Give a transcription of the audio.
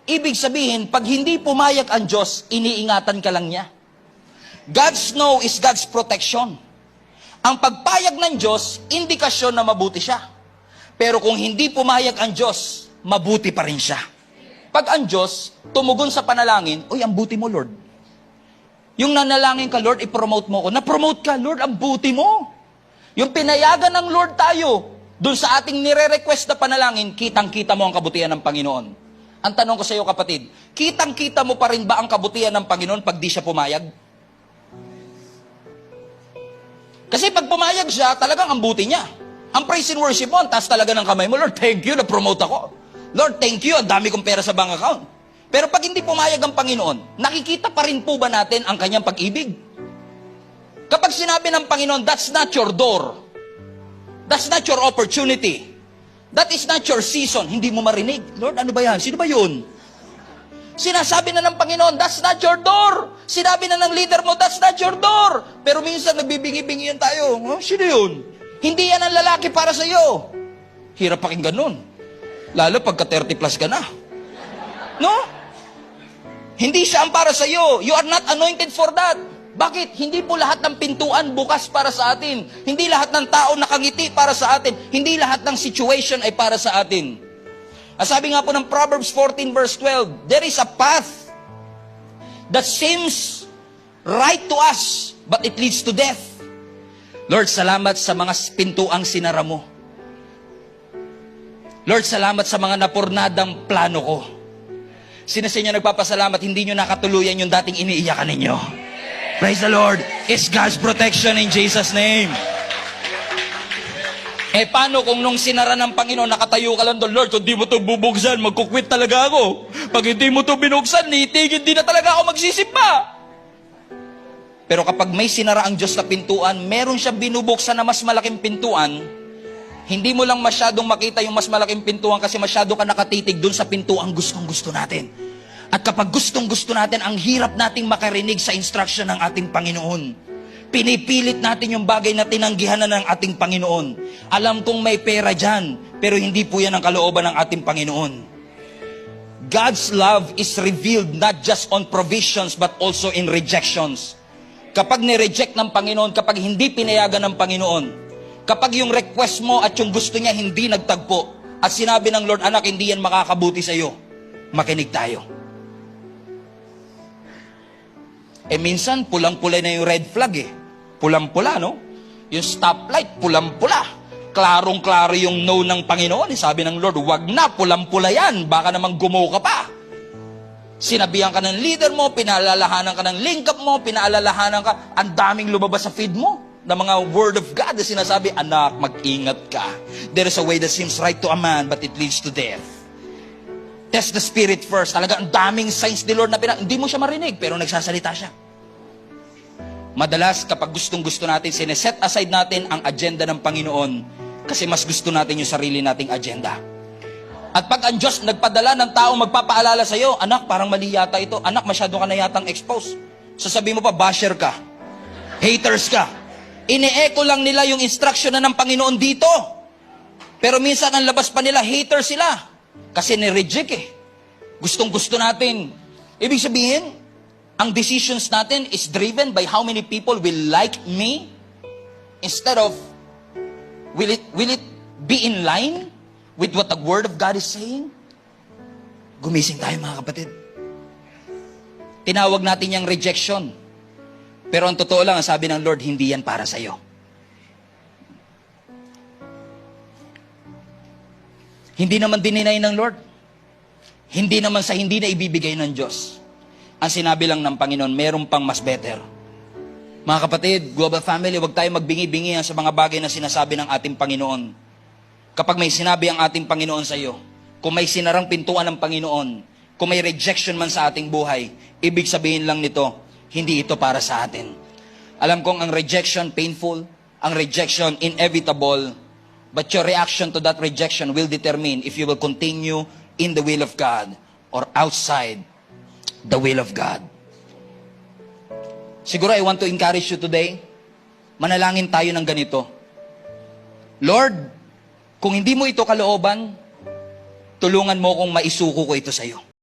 Ibig sabihin, pag hindi pumayag ang Diyos, iniingatan ka lang niya. God's no is God's protection. Ang pagpayag ng Diyos, indikasyon na mabuti siya. Pero kung hindi pumayag ang Diyos, mabuti pa rin siya. Pag ang Diyos tumugon sa panalangin, uy, ang buti mo, Lord. Yung nanalangin ka, Lord, i-promote mo ko. Na-promote ka, Lord, ang buti mo. Yung pinayagan ng Lord tayo, dun sa ating nire-request na panalangin, kitang-kita mo ang kabutihan ng Panginoon. Ang tanong ko sa iyo, kapatid, kitang-kita mo pa rin ba ang kabutihan ng Panginoon pag di siya pumayag? Kasi pag pumayag siya, talagang ang buti niya. Ang praise and worship mo, ang taas talaga ng kamay mo, Lord, thank you, na-promote ako. Lord, thank you, ang dami kong pera sa bank account. Pero pag hindi pumayag ang Panginoon, nakikita pa rin po ba natin ang kanyang pag-ibig? Kapag sinabi ng Panginoon, that's not your door. That's not your opportunity. That is not your season. Hindi mo marinig. Lord, ano ba yan? Sino ba yun? Sinasabi na ng Panginoon, that's not your door. Sinabi na ng leader mo, that's not your door. Pero minsan nagbibingi-bingihan tayo. Oh, sino yun? Hindi yan ang lalaki para sa iyo. Hirap pakinggan nun. Lalo pagka 30 plus ka na. No? Hindi siya ang para sa iyo. You are not anointed for that. Bakit? Hindi po lahat ng pintuan bukas para sa atin. Hindi lahat ng tao nakangiti para sa atin. Hindi lahat ng situation ay para sa atin. Sabi nga po ng Proverbs 14 verse 12, there is a path that seems right to us, but it leads to death. Lord, salamat sa mga pintuang sinara mo. Lord, salamat sa mga napurnadang plano ko. Sino sa inyo nagpapasalamat, hindi nyo nakatuluyan yung dating iniiyakan ninyo? Praise the Lord. It's God's protection in Jesus' name. Paano kung nung sinara ng Panginoon, nakatayo ka lang doon, Lord, kung di mo ito bubuksan, magkukwit talaga ako. Pag hindi mo ito binuksan, nitigid, di na talaga ako magsisimba. Pero kapag may sinara ang Diyos na pintuan, meron siyang binubuksan na mas malaking pintuan, hindi mo lang masyadong makita yung mas malaking pintuan kasi masyado ka nakatitig doon sa pintuang gustong-gusto natin. At kapag gustong-gusto natin, ang hirap nating makarinig sa instruction ng ating Panginoon. Pinipilit natin yung bagay na tinanggihan na ng ating Panginoon. Alam kong may pera dyan, pero hindi po yan ang kalooban ng ating Panginoon. God's love is revealed not just on provisions but also in rejections. Kapag ni-reject ng Panginoon, kapag hindi pinayagan ng Panginoon, kapag yung request mo at yung gusto niya hindi nagtagpo, at sinabi ng Lord, anak, hindi yan makakabuti sa iyo, makinig tayo. Minsan, pulang-pula na yung red flag Pulang-pula, no? Yung stoplight, pulang-pula. Klarong-klaro yung no ng Panginoon. Sabi ng Lord, wag na, pulang-pula yan. Baka namang gumawa ka pa. Sinabihan ka ng leader mo, pinaalalahanan ka ng link up mo, pinaalalahanan ka, ang daming lumabas sa feed mo na mga word of God na sinasabi, anak, mag-ingat ka. There is a way that seems right to a man, but it leads to death. Test the spirit first. Talaga, ang daming signs ni Lord na hindi mo siya marinig, pero nagsasalita siya. Madalas, kapag gustong-gusto natin, sineset aside natin ang agenda ng Panginoon kasi mas gusto natin yung sarili nating agenda. At pag ang Diyos nagpadala ng tao magpapaalala sa iyo, anak, parang mali yata ito. Anak, masyado ka na yatang exposed. Sasabihin mo pa, basher ka. Haters ka. Ine-echo lang nila yung instruction na ng Panginoon dito. Pero minsan, ang labas pa nila, haters sila. Kasi ni-reject Gustong-gusto natin. Ibig sabihin, ang decisions natin is driven by how many people will like me instead of will it be in line with what the Word of God is saying? Gumising tayo mga kapatid. Tinawag natin yung rejection. Pero ang totoo lang, ang sabi ng Lord, hindi yan para sa iyo. Hindi naman dininay ng Lord. Hindi naman sa hindi na ibibigay ng Diyos. Ang sinabi lang ng Panginoon, meron pang mas better. Mga kapatid, global family, huwag tayo magbingi-bingi sa mga bagay na sinasabi ng ating Panginoon. Kapag may sinabi ang ating Panginoon sa iyo, kung may sinarang pintuan ng Panginoon, kung may rejection man sa ating buhay, ibig sabihin lang nito, hindi ito para sa atin. Alam kong ang rejection painful, ang rejection inevitable, but your reaction to that rejection will determine if you will continue in the will of God or outside the will of God. Siguro I want to encourage you today, manalangin tayo ng ganito. Lord, kung hindi mo ito kalooban, tulungan mo kong maisuko ko ito sa iyo.